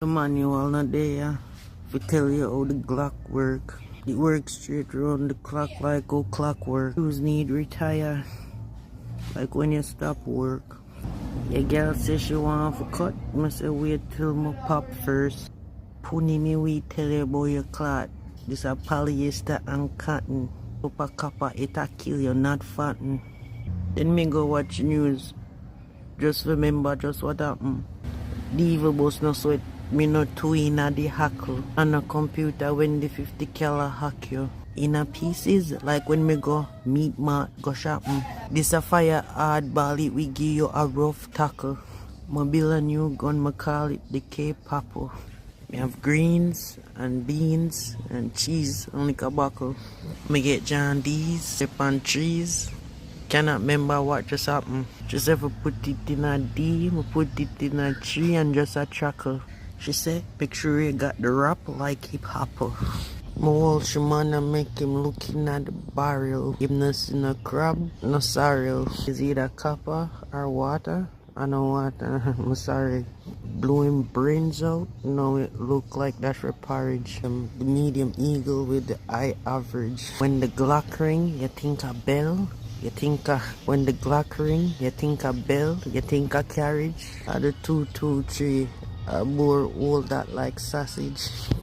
The manual not there to tell you how the Glock work. It works straight around the clock like how clockwork. Shoes need retire like when you stop work. Your girl says she want to cut. I say wait till my pop first. Puni me we tell you about your clot. This a polyester and cotton. Super copper it'll kill you, not fatten. Then me go watch news. Just remember just what happened. The evil boss no sweat. Me no two in a the hackle. On a computer when the 50 cal hack you. In a pieces like when me go meet mart go shopping. This a fire hardball it we give you a rough tackle. Me build a new gun me call it the K-Papo. Me have greens and beans and cheese on the caboclo. Me get John D's, step on trees. Cannot remember what just happened. Just ever put it in a D, we put it in a tree and just a chuckle. She said, make sure you got the rap like hip hopper. My whole shamana make him looking at the barrel. Him no see no crab, no sorrel. Is either copper or water? I know water. I'm sorry. Blew him brains out. No, it look like that's for porridge. The medium eagle with the eye average. When the Glock ring, you think a bell. You think when the Glock ring, you think a bell, you think a carriage. At the 223, a boar hold that like sausage.